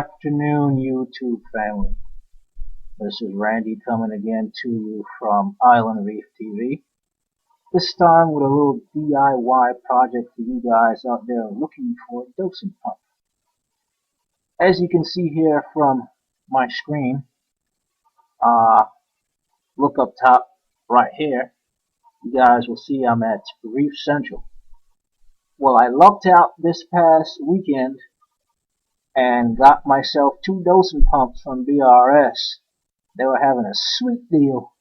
afternoon, YouTube family. This is Randy coming again to you from Island Reef TV. This time with a little DIY project for you guys out there looking for a dosing pump. As you can see here from my screen, look up top right here, you guys will see I'm at Reef Central. Well, I lucked out this past weekend and got myself 2 dosing pumps from BRS. They were having a sweet deal,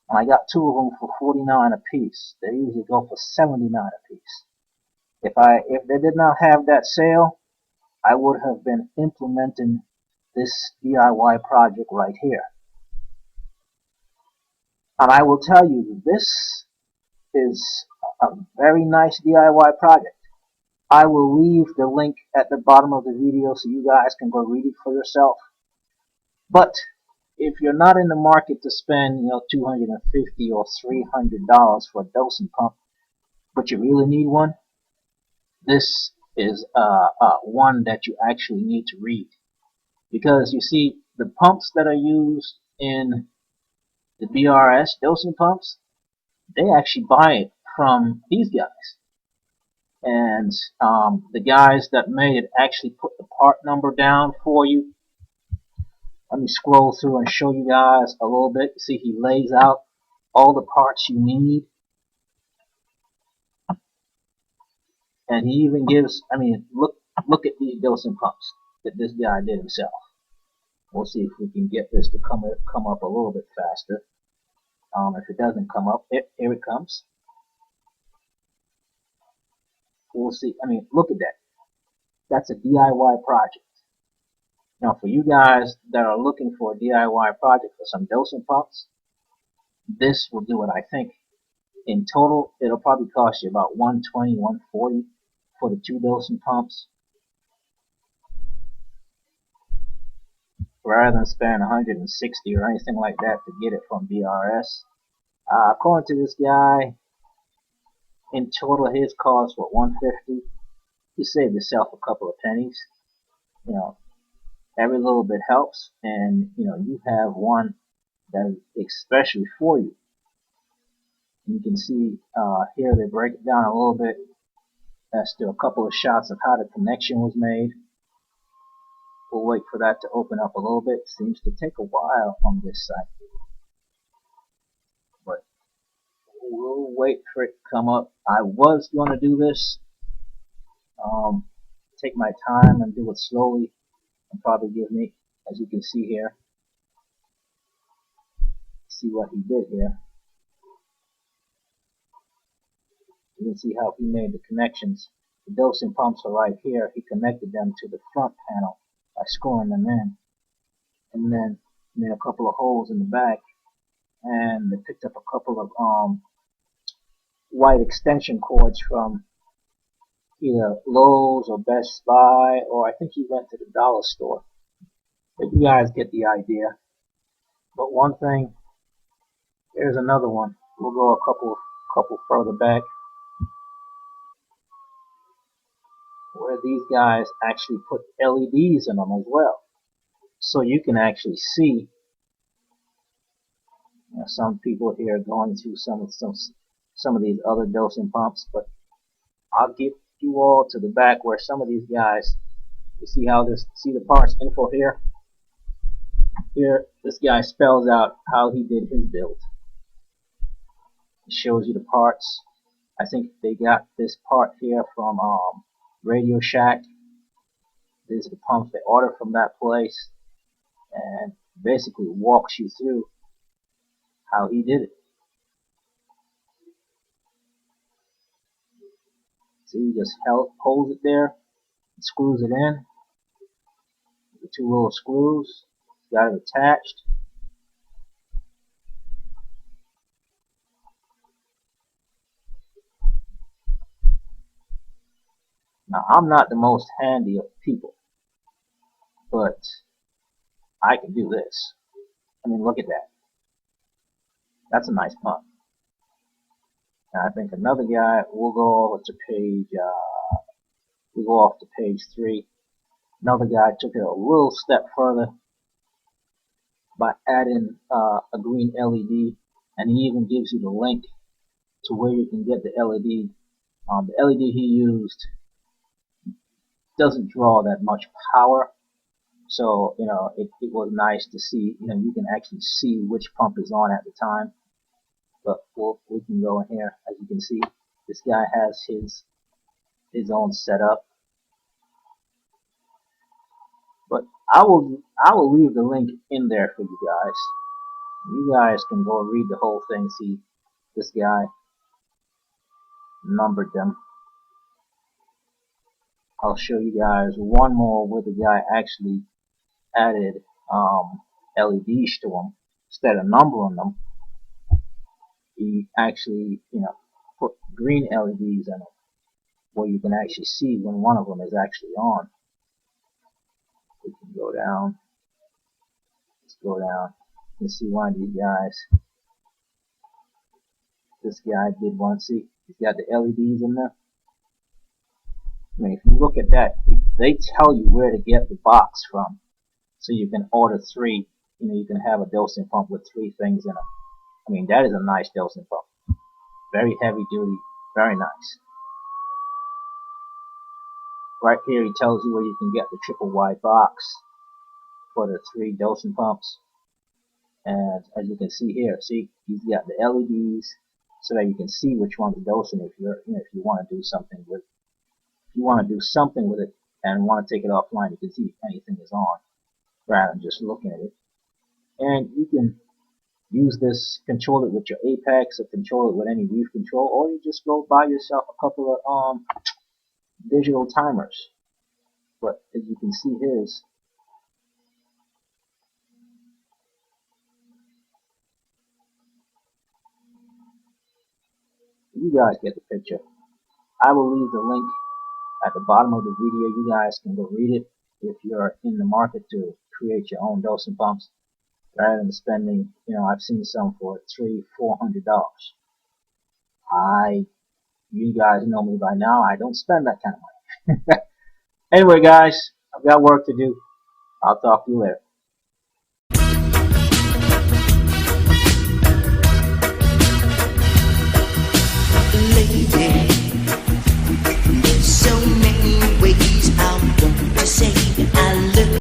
and I got 2 of them for $49 a piece. They usually go for $79 a piece. If they did not have that sale, I would have been implementing this DIY project right here. And I will tell you, this is a very nice DIY project. I will leave the link at the bottom of the video so you guys can go read it for yourself. But if you're not in the market to spend, $250 or $300 for a dosing pump, but you really need one, this is one that you actually need to read. Because you see, the pumps that are used in the BRS dosing pumps, they actually buy it from these guys. And the guys that made it actually put the part number down for you. Let me scroll through and show you guys a little bit. See, he lays out all the parts you need. And he even gives, look at these dosing pumps that this guy did himself. We'll see if we can get this to come up a little bit faster. If it doesn't come up, here it comes. We'll see. Look at that. That's a DIY project. Now, for you guys that are looking for a DIY project for some dosing pumps, this will do it. I think in total, it'll probably cost you about $120, $140 for the 2 dosing pumps, rather than spend $160 or anything like that to get it from BRS. According to this guy, in total, his cost was $150. You saved yourself a couple of pennies. Every little bit helps, and you have one that is especially for you. You can see here they break it down a little bit. That's still a couple of shots of how the connection was made. We'll wait for that to open up a little bit. Seems to take a while on this site, but we'll wait for it to come up. I was going to do this, take my time and do it slowly, and probably give me, as you can see here, see what he did here. You can see how he made the connections. The dosing pumps are right here. He connected them to the front panel by screwing them in, and then made a couple of holes in the back, and they picked up a couple of white extension cords from either Lowe's or Best Buy, or I think he went to the dollar store. But you guys get the idea. But one thing, here's another one. We'll go a couple further back, where these guys actually put LEDs in them as well, so you can actually see. Some people here are going to some of these other dosing pumps, but I'll get you all to the back where some of these guys, you see the parts info here. Here, this guy spells out how he did his build. It shows you the parts. I think they got this part here from Radio Shack. These are the pumps they ordered from that place, and basically walks you through how he did it. See, he just holds it there, and screws it in. The 2 little screws, got it attached. Now, I'm not the most handy of people, but I can do this. Look at that. That's a nice pump. Now, I think another guy, we'll go over to page, we'll go off to page 3. Another guy took it a little step further by adding a green LED, and he even gives you the link to where you can get the LED. The LED he used doesn't draw that much power, so it was nice to see. You can actually see which pump is on at the time. But we can go in here. As you can see, this guy has his own setup. But I will leave the link in there for you guys. You guys can go read the whole thing. See, this guy numbered them. I'll show you guys one more where the guy actually added LEDs to them instead of numbering them. He actually, put green LEDs in them where you can actually see when one of them is actually on. We can go down. Let's go down. You can see one of these guys. This guy did one. See, he's got the LEDs in there. I mean, if you look at that, they tell you where to get the box from, so you can order 3. You can have a dosing pump with 3 things in them. I mean, that is a nice dosing pump. Very heavy duty, very nice. Right here, he tells you where you can get the triple wide box for the 3 dosing pumps. And as you can see here, see, he's got the LEDs so that you can see which one's dosing. If you want to do something with, it and want to take it offline, you can see if anything is on rather than just looking at it. And you can use this, control it with your Apex, or control it with any reef control, or you just go buy yourself a couple of digital timers. But as you can see, his you guys get the picture. I will leave the link at the bottom of the video. You guys can go read it if you're in the market to create your own dosing pumps rather than spending, I've seen some for $300-400. You guys know me by now. I don't spend that kind of money. Anyway, guys, I've got work to do. I'll talk to you later. Lady, there's so many ways I want to say I